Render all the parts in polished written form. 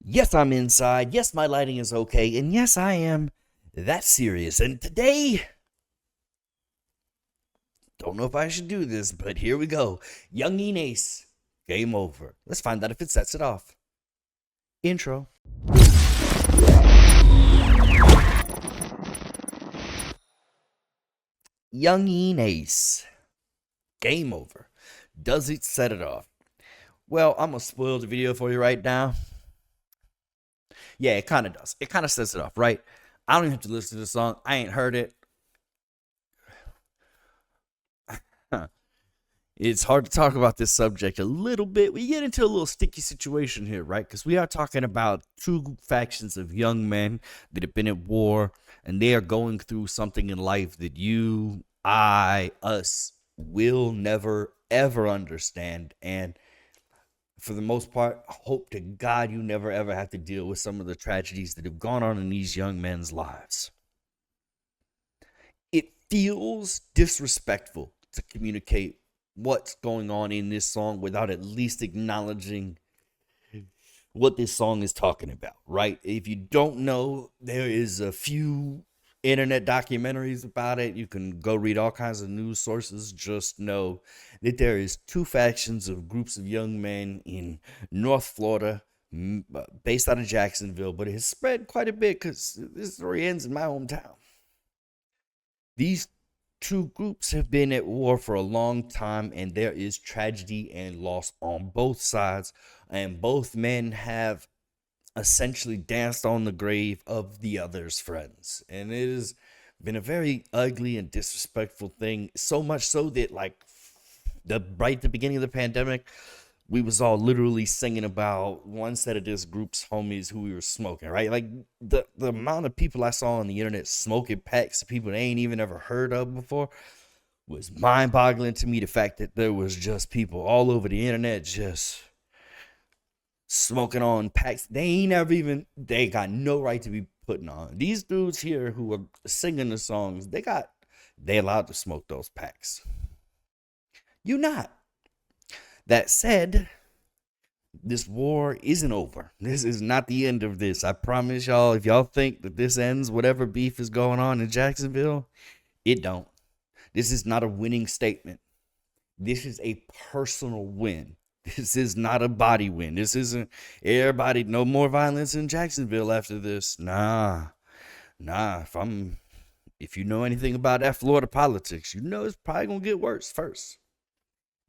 Yes, I'm inside. Yes, my lighting is okay. And yes, I am that serious. And today, don't know if I should do this, but here we go. Yungeen Ace. Game over. Let's find out if it sets it off. Intro. Yungeen Ace. Game over. Does it set it off? Well, I'm going to spoil the video for you right now. Yeah, it kind of does. It kind of sets it off, right? I don't even have to listen to the song. I ain't heard it. It's hard to talk about this subject a little bit. We get into a little sticky situation here, right? Because we are talking about two factions of young men that have been at war, and they are going through something in life that you, I, us will never, ever understand. And for the most part, hope to God you never, ever have to deal with some of the tragedies that have gone on in these young men's lives. It feels disrespectful to communicate what's going on in this song without at least acknowledging what this song is talking about, right? If you don't know, there is a few internet documentaries about it. You can go read all kinds of news sources. Just know that there is two factions of groups of young men in North Florida, based out of Jacksonville, but it has spread quite a bit because this story ends in my hometown. These two groups have been at war for a long time, and there is tragedy and loss on both sides, and both men have essentially danced on the grave of the other's friends, and it has been a very ugly and disrespectful thing, so much so that like the right at the beginning of the pandemic, we was all literally singing about one set of this group's homies who we were smoking, right? Like the amount of people I saw on the internet smoking packs of people they ain't even ever heard of before was mind-boggling to me. The fact that there was just people all over the internet just smoking on packs they ain't never even they got no right to be putting on. These dudes here who are singing the songs, they allowed to smoke those packs. You not. That said, this war isn't over. This is not the end of this. I promise y'all, if y'all think that this ends whatever beef is going on in Jacksonville, it don't. This is not a winning statement. This is a personal win. This is not a body win. This isn't everybody, no more violence in Jacksonville after this. Nah. If you know anything about that Florida politics, you know it's probably gonna get worse first.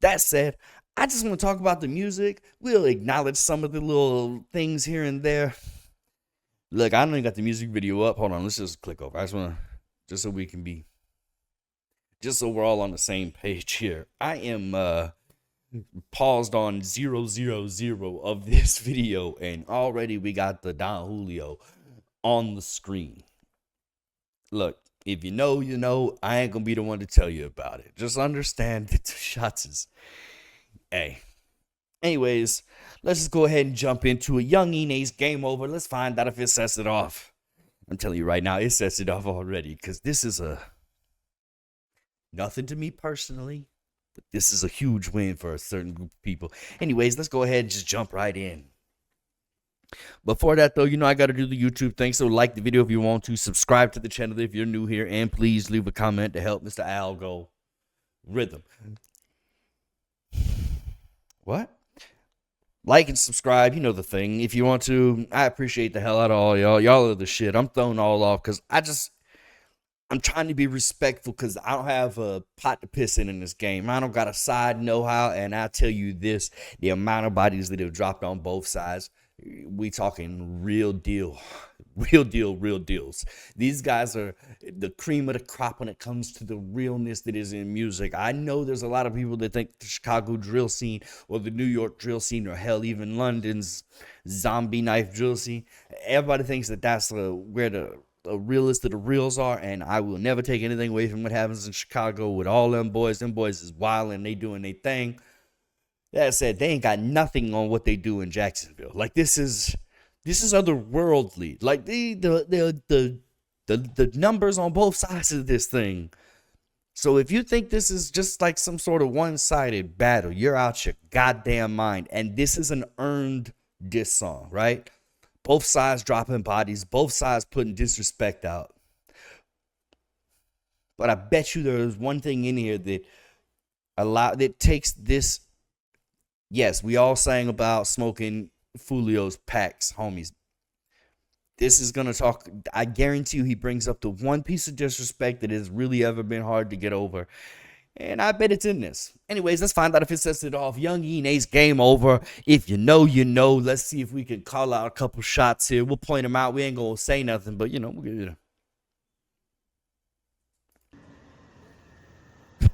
That said, I just want to talk about the music. We'll acknowledge some of the little things here and there. Look, I don't even got the music video up. Hold on, let's just click over. I just want to, just so we can be, just so we're all on the same page here. I am paused on 000 of this video, and already we got the Don Julio on the screen. Look, if you know, you know. I ain't gonna be the one to tell you about it. Just understand that the shots is, hey. Anyways, let's just go ahead and jump into a Yungeen Ace game over. Let's find out if it sets it off. I'm telling you right now, it sets it off already, because this is a nothing to me personally, but this is a huge win for a certain group of people. Anyways, let's go ahead and just jump right in. Before that, though, you know I got to do the YouTube thing, so like the video if you want to, subscribe to the channel if you're new here, and please leave a comment to help Mr. Algo Rhythm. What? Like and subscribe, you know the thing. If you want to, I appreciate the hell out of all y'all. Y'all are the shit. I'm throwing all off because I'm trying to be respectful because I don't have a pot to piss in this game. I don't got a side know-how, and I tell you this, the amount of bodies that have dropped on both sides, we talking real deal. Real deals. These guys are the cream of the crop when it comes to the realness that is in music. I know there's a lot of people that think the Chicago drill scene or the New York drill scene, or hell, even London's zombie knife drill scene, everybody thinks that that's where the realest of the reals are, and I will never take anything away from what happens in Chicago with all them boys. Them boys is wild and they doing their thing. That said, they ain't got nothing on what they do in Jacksonville. Like this is otherworldly. Like the numbers on both sides of this thing. So if you think this is just like some sort of one-sided battle, you're out your goddamn mind. And this is an earned diss song, right? Both sides dropping bodies, both sides putting disrespect out. But I bet you there's one thing in here that takes this. Yes, we all sang about smoking Fulio's packs, homies. This is gonna talk. I guarantee you, he brings up the one piece of disrespect that has really ever been hard to get over, and I bet it's in this. Anyways, let's find out if it sets it off. Yungeen Ace, game over. If you know, you know. Let's see if we can call out a couple shots here. We'll point them out. We ain't gonna say nothing, but we'll get it.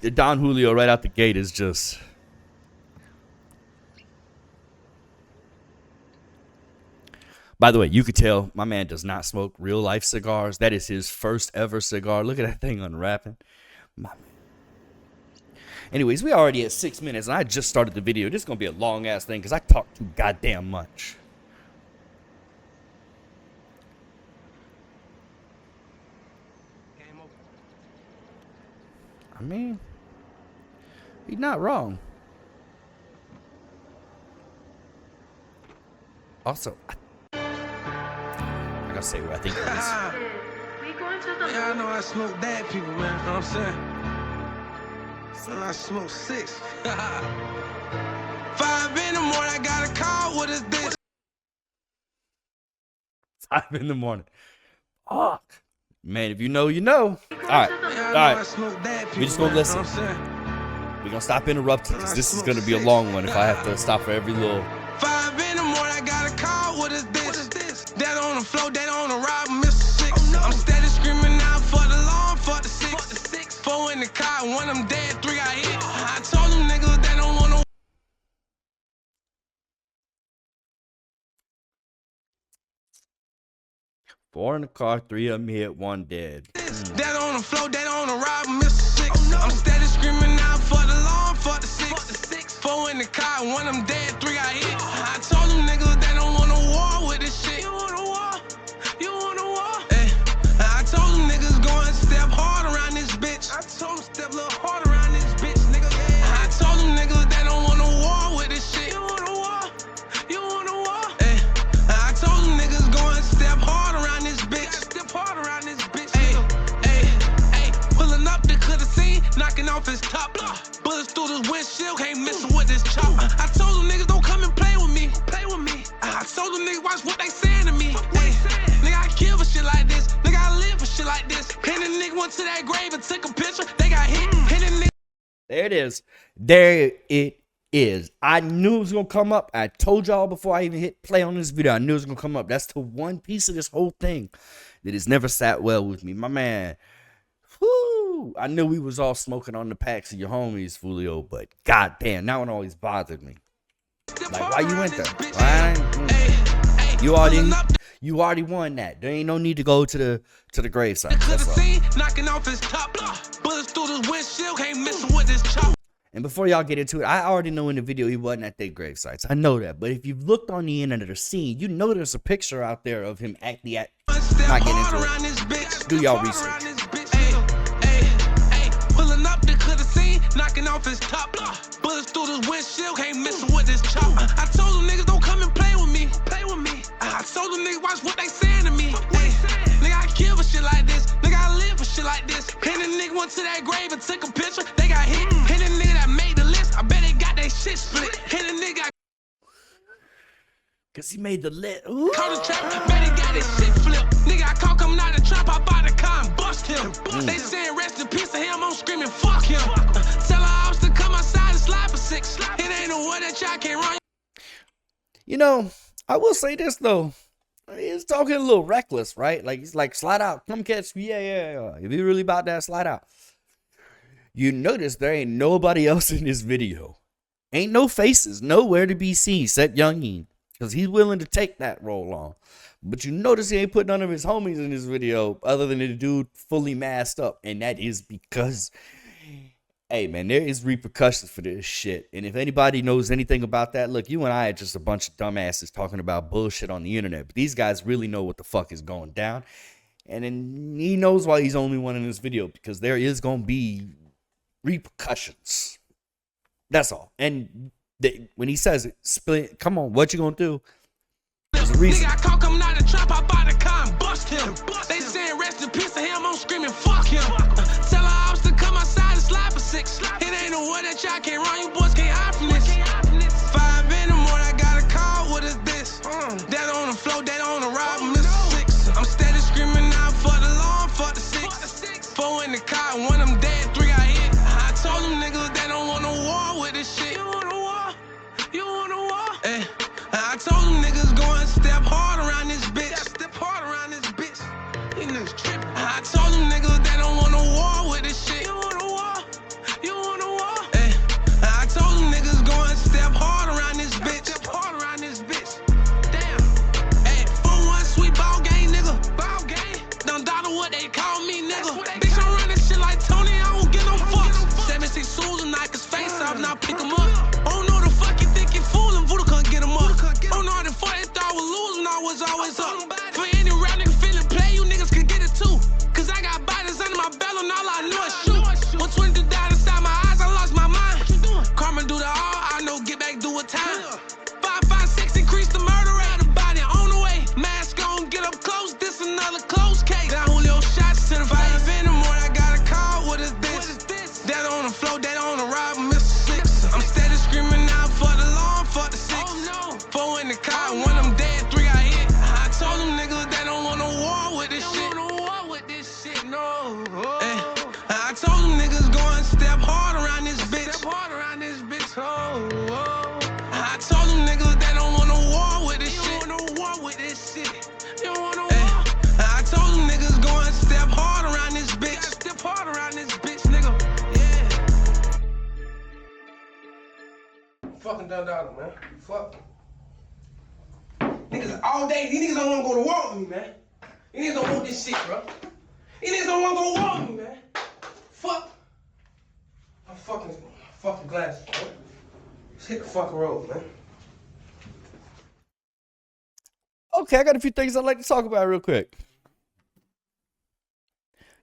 The Don Julio right out the gate is just. By the way, you could tell my man does not smoke real life cigars. That is his first ever cigar. Look at that thing unwrapping. My man. Anyways, we already at 6 minutes, and I just started the video. This is going to be a long-ass thing because I talk too goddamn much. I mean, he's not wrong. Also, I gotta say what I think it is. Yeah, I know I smoke bad people, man. You know what I'm saying? So I smoke 6. 5 in the morning, I got a call. What is this? 5 in the morning. Fuck. Man, if you know, you know. Alright. Alright. We just gonna listen. We're gonna stop interrupting because this is gonna be a long one if I have to stop for every little. 5 in the morning, I got a call. What is this? That on the floor, that on the ride, Mr. 6. Oh, no. I'm steady screaming out for the law, for the 6. 4 in the car, 1 of them dead, 3 got hit. I told them niggas they don't want no. Four in the car, 3 of them hit, 1 dead. That on the floor, that on the ride, Mr. 6. Oh, no. I'm steady screaming out for the law, for the 6. 4 in the car, 1 of them dead, 3 got hit. I told them niggas they don't want no war with this shit. You want a war? You want a war? Hey, I told them niggas go and step hard around this bitch. I told them step a little hard around this bitch, nigga. Yeah. I told them niggas they don't want no war with this shit. You want a war? You want a war? Hey, I told them niggas go and step hard around this bitch. Step hard around this bitch. Hey, pulling up to cut the scene, knocking off his top. Bullets through this windshield, can't miss with this chop. I told them niggas don't come and play with me. Play with me. I told them niggas watch what they saying to me. Hey, nigga, I kill for shit like this. Nigga, I live for shit like this. And the nigga went to that grave and took a picture. They got hit. And the nigga. There it is. There it is. I knew it was gonna come up. I told y'all before I even hit play on this video. I knew it was gonna come up. That's the one piece of this whole thing that has never sat well with me. My man. Whoo! I knew we was all smoking on the packs of your homies, Fulio, but goddamn, that one always bothered me. Like, why you went there? Why? You already won that. There ain't no need to go to the gravesite. That's all. Knocking off his top. Bullets through this windshield, can't miss with this chop. And before y'all get into it, I already know in the video he wasn't at their gravesites. I know that. But if you've looked on the internet or seen, you know there's a picture out there of him actually at. Not getting into it. Do y'all research. Pulling up to cut the scene, knocking off his top. Bullets through this windshield, can't miss with this chop. I told them niggas don't come and play with me. Play with me. I told them niggas watch what they saying to me. Hey, nigga, I kill for shit like this. Nigga, I live for shit like this. And the nigga went to that grave and took a picture. They got hit. And the nigga that made the list, I bet they got that shit split. And the nigga. Cause he made the list. Caught the trap, bet he got his shit flipped. Nigga, I caught coming out the trap, I bought the car and bust him. They saying rest in peace to him, I'm screaming fuck him. Tell our ops to come outside and slide for 6. It ain't no way that y'all can't run. You know, I will say this though. He's talking a little reckless, right? Like he's like, slide out, come catch me. Yeah. If you really about that, slide out. You notice there ain't nobody else in this video. Ain't no faces, nowhere to be seen except Yungeen. Because he's willing to take that role on. But you notice he ain't put none of his homies in this video other than the dude fully masked up. And that is because, hey, man, there is repercussions for this shit. And if anybody knows anything about that, look, you and I are just a bunch of dumbasses talking about bullshit on the internet. But these guys really know what the fuck is going down. And then he knows why he's only one in this video. Because there is going to be repercussions. That's all. And when he says it, split, come on, what you gonna do? There's a reason. Nigga, I caught coming out the trap, I bought the car and bust him. They saying rest in peace to him, I'm screaming fuck him. Tell her I was to come outside and slide for 6. It ain't no way that y'all can't run, you boys can't hide from this. 5 in the morning, I got a call, what is this? That on the floor, that on the ride, Mr. 6. I'm steady screaming out for the law, fuck the 6. 4 in the car, and one of them dead, 3 got hit. I told them niggas they don't want no war with this shit. You want a war? You want a war? I told them niggas going step hard around this bitch. Step hard around this bitch. These niggas tripping. I told them niggas they don't want no war with this shit. You want a war? You want a war? I told them niggas going step hard around this bitch. Step hard around this bitch. Damn. 4-1 sweet ball game, nigga. Ball game. Done dollar what they call me, nigga. Bitch, I'm running shit like Tony, I don't get no fucks. 7-6 Susan, knock his face off, now pick him up. I don't know the fuck you think you fooling, Voodoo can't get him up. I don't know how the fuck they thought was losing, I was always up. For any rap nigga feeling play, you niggas could get it too. Cause I got bodies under my belt and all I know is shoot. 120 down inside my eyes, I lost my mind. Karma do the all, I know get back, do a time. 5-5-6 increase the murder rate, the body on the way. Mask on, get up close, this another close case. Down Julio shots to the 5 in the morning, I got a call, what is this? That on the floor, that on the ride, Mr. 6. I'm steady screaming out for the law, fuck the 6. 4 in the car, and one of them dead, 3 got hit. I told them niggas they don't want no war with this shit. Don't want no war with this shit, no. I told them niggas going step hard around this bitch. Step hard around this bitch, I told them niggas they don't want no war with this shit. You don't want no war with this shit. You don't want no war. I told them niggas going step hard around this bitch. Step hard around this bitch, nigga. Fucking done dollar, man. Fuck. Niggas all day, these niggas don't wanna go to war with me, man. These niggas don't want this shit, bro. These niggas don't wanna go to war with me, man. Fuck. I'm fucking glasses, bro. Let's hit the fucking road, man. Okay, I got a few things I'd like to talk about real quick.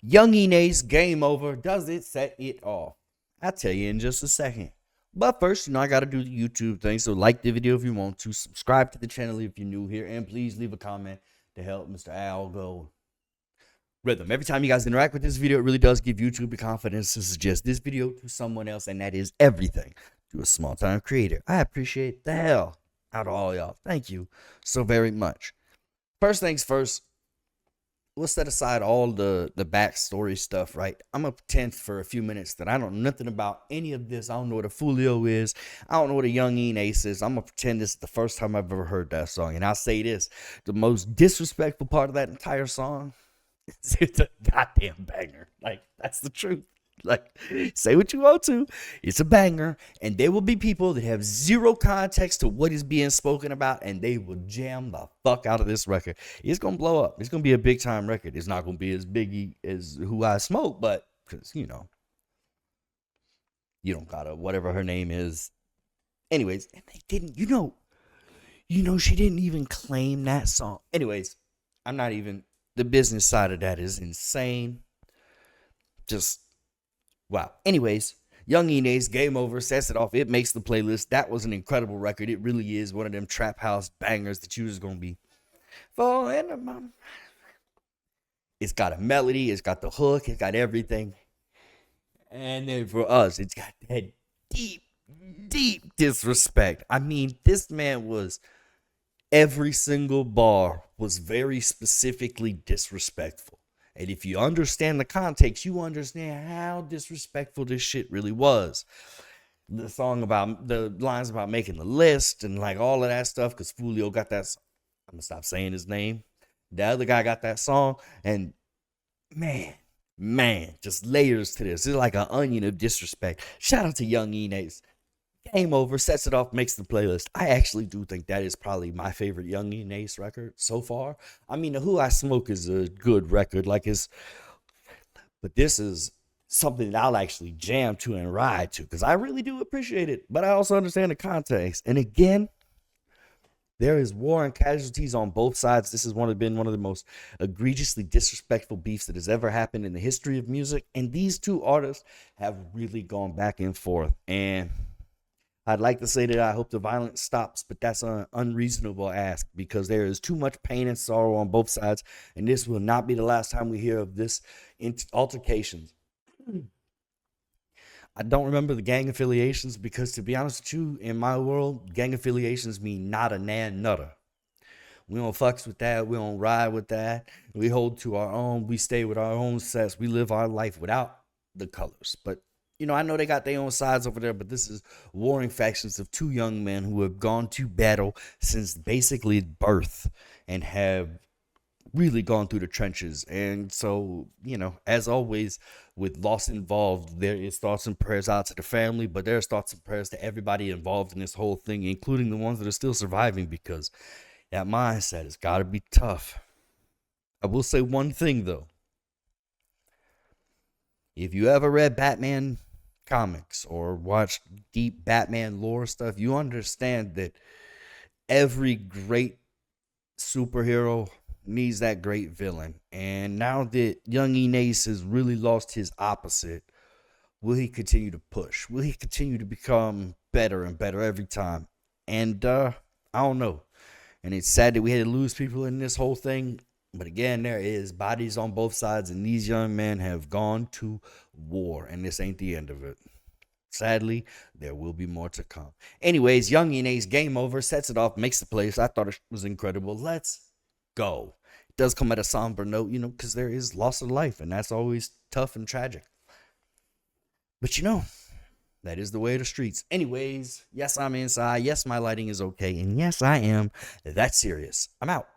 Yungeen Ace, Game Over. Does it set it off? I'll tell you in just a second. But first, I got to do the YouTube thing. So like the video if you want to. Subscribe to the channel if you're new here. And please leave a comment to help Mr. Algo Rhythm. Every time you guys interact with this video, it really does give YouTube the confidence to suggest this video to someone else. And that is everything to a small-time creator. I appreciate the hell out of all y'all. Thank you so very much. First things first. We'll set aside all the backstory stuff, right? I'm going to pretend for a few minutes that I don't know nothing about any of this. I don't know what a Fulio is. I don't know what a Yungeen Ace is. I'm going to pretend this is the first time I've ever heard that song. And I'll say this. The most disrespectful part of that entire song is it's a goddamn banger. Like, that's the truth. Like, say what you want to. It's a banger. And there will be people that have zero context to what is being spoken about. And they will jam the fuck out of this record. It's going to blow up. It's going to be a big time record. It's not going to be as big as Who I Smoke. But, because, you don't gotta, whatever her name is. Anyways, and they didn't, she didn't even claim that song. Anyways, I'm not even, the business side of that is insane. Just, wow. Anyways, Yungeen Ace, Game Over, sets it off. It makes the playlist. That was an incredible record. It really is one of them trap house bangers that you was going to be falling about. It's got a melody. It's got the hook. It's got everything. And then for us, it's got that deep, deep disrespect. I mean, this man was, every single bar was very specifically disrespectful. And if you understand the context, you understand how disrespectful this shit really was. The song about, the lines about making the list and like all of that stuff, because Fulio got that song. I'm going to stop saying his name. The other guy got that song, and man, just layers to this. It's like an onion of disrespect. Shout out to Yungeen Ace. Game Over, sets it off, makes the playlist. I actually do think that is probably my favorite Yungeen Ace record so far. I mean, the Who I Smoke is a good record, but this is something that I'll actually jam to and ride to, because I really do appreciate it, but I also understand the context. And again, there is war and casualties on both sides. This has been one of the most egregiously disrespectful beefs that has ever happened in the history of music, and these two artists have really gone back and forth, and I'd like to say that I hope the violence stops, but that's an unreasonable ask because there is too much pain and sorrow on both sides, and this will not be the last time we hear of this altercations. I don't remember the gang affiliations because, to be honest with you, in my world, gang affiliations mean not a nan nutter. We don't fucks with that. We don't ride with that. We hold to our own. We stay with our own sets. We live our life without the colors. But, I know they got their own sides over there, but this is warring factions of two young men who have gone to battle since basically birth and have really gone through the trenches. And so, as always, with loss involved, there is thoughts and prayers out to the family, but there's thoughts and prayers to everybody involved in this whole thing, including the ones that are still surviving, because that mindset has got to be tough. I will say one thing, though. If you ever read Batman comics or watched deep Batman lore stuff, you understand that every great superhero needs that great villain. And now that Yungeen Ace has really lost his opposite, will he continue to push? Will he continue to become better and better every time? And I don't know. And it's sad that we had to lose people in this whole thing. But again, there is bodies on both sides, and these young men have gone to war, and this ain't the end of it. Sadly, there will be more to come. Anyways, Yungeen Ace, game over, sets it off, makes the place. I thought it was incredible. Let's go. It does come at a somber note, because there is loss of life, and that's always tough and tragic. But that is the way of the streets. Anyways, yes, I'm inside. Yes, my lighting is okay. And yes, I am that serious. I'm out.